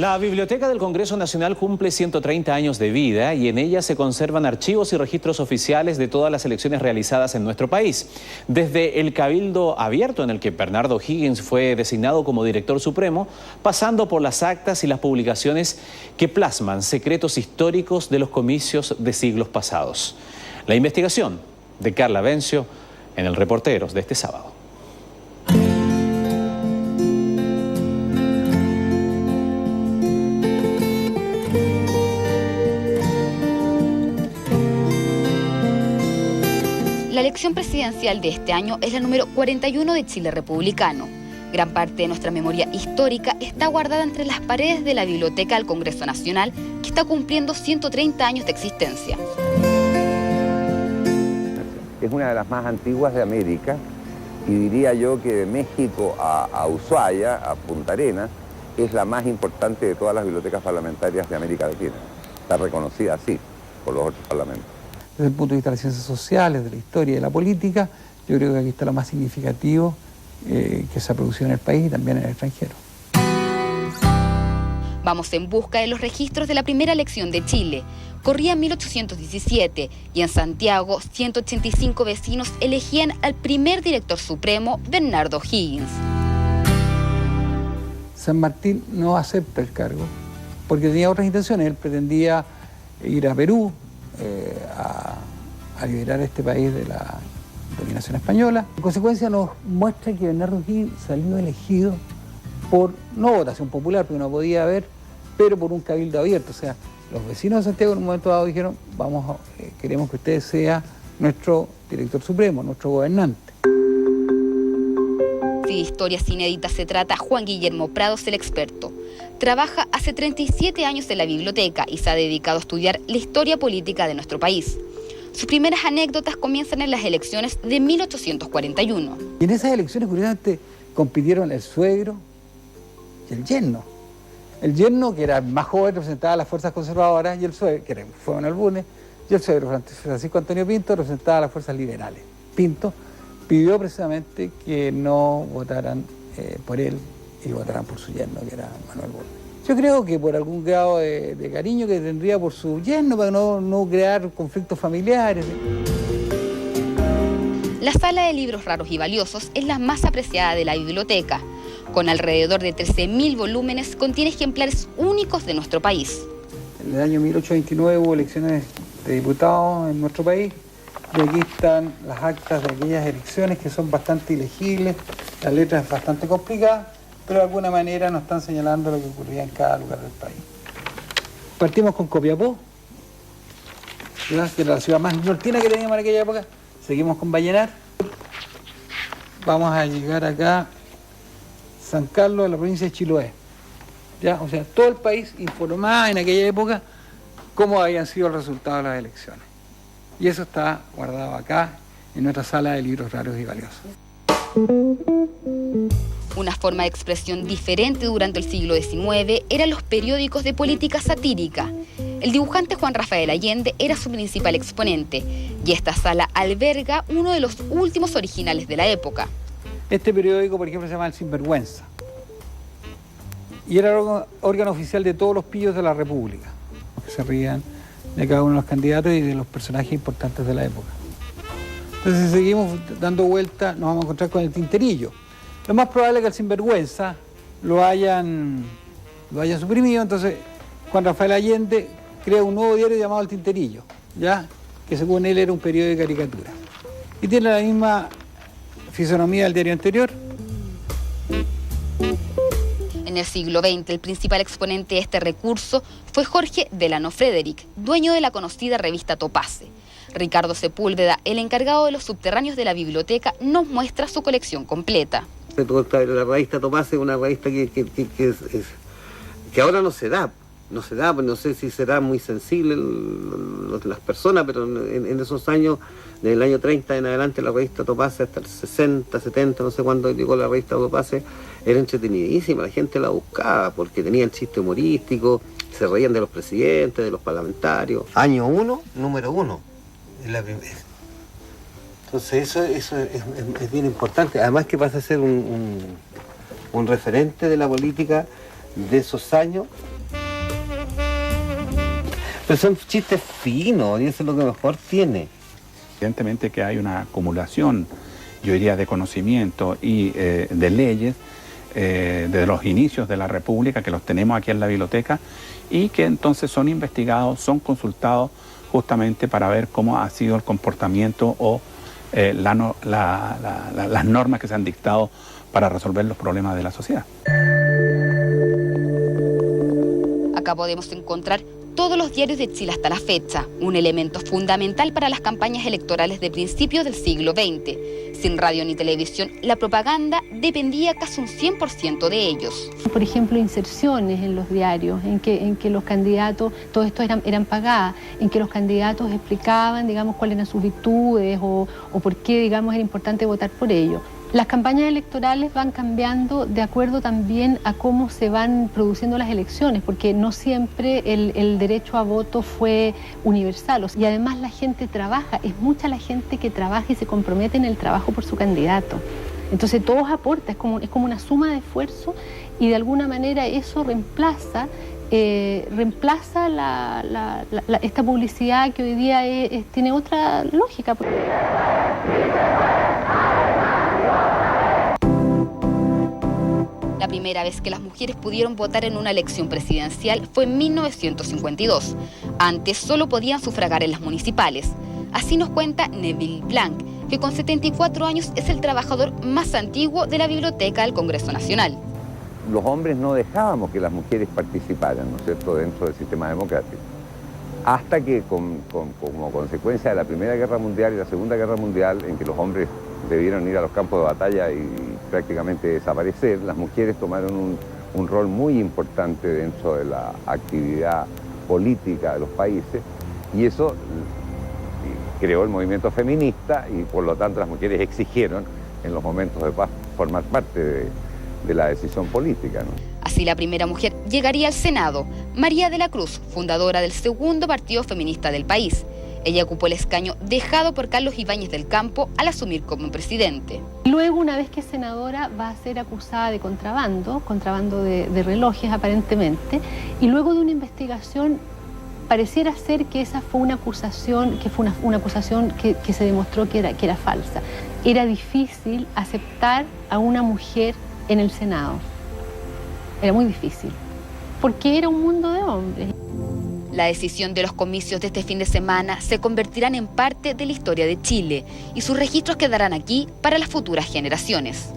La Biblioteca del Congreso Nacional cumple 130 años de vida y en ella se conservan archivos y registros oficiales de todas las elecciones realizadas en nuestro país. Desde el Cabildo Abierto, en el que Bernardo O'Higgins fue designado como director supremo, pasando por las actas y las publicaciones que plasman secretos históricos de los comicios de siglos pasados. La investigación de Carla Bencio en el Reporteros de este sábado. La elección presidencial de este año es la número 41 de Chile republicano. Gran parte de nuestra memoria histórica está guardada entre las paredes de la Biblioteca del Congreso Nacional, que está cumpliendo 130 años de existencia. Es una de las más antiguas de América y diría yo que de México a Ushuaia, a Punta Arenas, es la más importante de todas las bibliotecas parlamentarias de América Latina. Está reconocida así por los otros parlamentos. Desde el punto de vista de las ciencias sociales, de la historia y de la política, yo creo que aquí está lo más significativo que se ha producido en el país y también en el extranjero. Vamos en busca de los registros de la primera elección de Chile. Corría en 1817 y en Santiago 185 vecinos elegían al primer director supremo, Bernardo O'Higgins. San Martín no acepta el cargo porque tenía otras intenciones. Él pretendía ir a Perú, a liberar a este país de la dominación española. En consecuencia nos muestra que Bernardo O'Higgins salió elegido por, no votación popular, porque no podía haber, pero por un cabildo abierto. O sea, los vecinos de Santiago en un momento dado dijeron, queremos que usted sea nuestro director supremo, nuestro gobernante. Si de historias inéditas se trata, Juan Guillermo Prados, el experto. Trabaja hace 37 años en la biblioteca y se ha dedicado a estudiar la historia política de nuestro país. Sus primeras anécdotas comienzan en las elecciones de 1841. Y en esas elecciones, curiosamente, compitieron el suegro y el yerno. El yerno, que era más joven, representaba a las fuerzas conservadoras, y el suegro, que fue Manuel Bulnes, y el suegro, Francisco Antonio Pinto, representaba a las fuerzas liberales. Pinto pidió precisamente que no votaran por él y votaran por su yerno, que era Manuel Bulnes. Yo creo que por algún grado de cariño que tendría por su yerno, para no crear conflictos familiares. La sala de libros raros y valiosos es la más apreciada de la biblioteca. Con alrededor de 13.000 volúmenes, contiene ejemplares únicos de nuestro país. En el año 1829 hubo elecciones de diputados en nuestro país y aquí están las actas de aquellas elecciones que son bastante ilegibles, la letra es bastante complicada, pero de alguna manera nos están señalando lo que ocurría en cada lugar del país. Partimos con Copiapó, ¿verdad?, que era la ciudad más nortina que teníamos en aquella época. Seguimos con Vallenar. Vamos a llegar acá, San Carlos, de la provincia de Chiloé. ¿Ya? O sea, todo el país informaba en aquella época cómo habían sido los resultados de las elecciones. Y eso está guardado acá, en nuestra sala de libros raros y valiosos. Una forma de expresión diferente durante el siglo XIX eran los periódicos de política satírica. El dibujante Juan Rafael Allende era su principal exponente, y esta sala alberga uno de los últimos originales de la época. Este periódico, por ejemplo, se llama El Sinvergüenza, y era el órgano oficial de todos los pillos de la República, que se rían de cada uno de los candidatos y de los personajes importantes de la época. Entonces, si seguimos dando vuelta, nos vamos a encontrar con El Tinterillo. Lo más probable es que el Sinvergüenza lo hayan suprimido. Entonces Juan Rafael Allende crea un nuevo diario llamado El Tinterillo, ¿ya?, que según él era un periódico de caricatura. Y tiene la misma fisonomía del diario anterior. En el siglo XX, el principal exponente de este recurso fue Jorge Delano Frederick, dueño de la conocida revista Topace. Ricardo Sepúlveda, el encargado de los subterráneos de la biblioteca, nos muestra su colección completa. La revista Topace es una revista que ahora no se da, pues no sé si será muy sensible las personas, pero en esos años, desde el año 30 en adelante, la revista Topace hasta el 60, 70, no sé cuándo llegó la revista Topace, era entretenidísima, la gente la buscaba porque tenía el chiste humorístico, se reían de los presidentes, de los parlamentarios. Año 1, número 1, es la primera. Entonces eso es bien importante, además que pasa a ser un referente de la política de esos años Pero son chistes finos y eso es lo que mejor tiene. Evidentemente que hay una acumulación, yo diría, de conocimiento y de leyes desde los inicios de la República, que los tenemos aquí en la biblioteca, y que entonces son investigados, son consultados justamente para ver cómo ha sido el comportamiento o las normas que se han dictado para resolver los problemas de la sociedad. Acá podemos encontrar todos los diarios de Chile hasta la fecha, un elemento fundamental para las campañas electorales de principios del siglo XX. Sin radio ni televisión, la propaganda dependía casi un 100% de ellos. Por ejemplo, inserciones en los diarios, en que los candidatos, todo esto eran pagadas, en que los candidatos explicaban, digamos, cuáles eran sus virtudes o por qué, digamos, era importante votar por ellos. Las campañas electorales van cambiando de acuerdo también a cómo se van produciendo las elecciones, porque no siempre el derecho a voto fue universal. Y además la gente trabaja, es mucha la gente que trabaja y se compromete en el trabajo por su candidato. Entonces todos aportan, es como una suma de esfuerzo y de alguna manera eso reemplaza esta publicidad que hoy día tiene otra lógica. La primera vez que las mujeres pudieron votar en una elección presidencial fue en 1952. Antes solo podían sufragar en las municipales. Así nos cuenta Neville Blanc, que con 74 años es el trabajador más antiguo de la Biblioteca del Congreso Nacional. Los hombres no dejábamos que las mujeres participaran, ¿no es cierto?, dentro del sistema democrático. Hasta que, como consecuencia de la Primera Guerra Mundial y la Segunda Guerra Mundial, en que los hombres debieron ir a los campos de batalla y prácticamente desaparecer, las mujeres tomaron un rol muy importante dentro de la actividad política de los países, y eso creó el movimiento feminista, y por lo tanto las mujeres exigieron en los momentos de paz formar parte de la decisión política, ¿no? Así la primera mujer llegaría al Senado, María de la Cruz, fundadora del segundo partido feminista del país. Ella ocupó el escaño dejado por Carlos Ibáñez del Campo al asumir como presidente. Luego, una vez que es senadora, va a ser acusada de contrabando de relojes aparentemente, y luego de una investigación pareciera ser que esa fue una acusación, que se demostró que era falsa. Era difícil aceptar a una mujer en el Senado. Era muy difícil, porque era un mundo de hombres. La decisión de los comicios de este fin de semana se convertirán en parte de la historia de Chile y sus registros quedarán aquí para las futuras generaciones.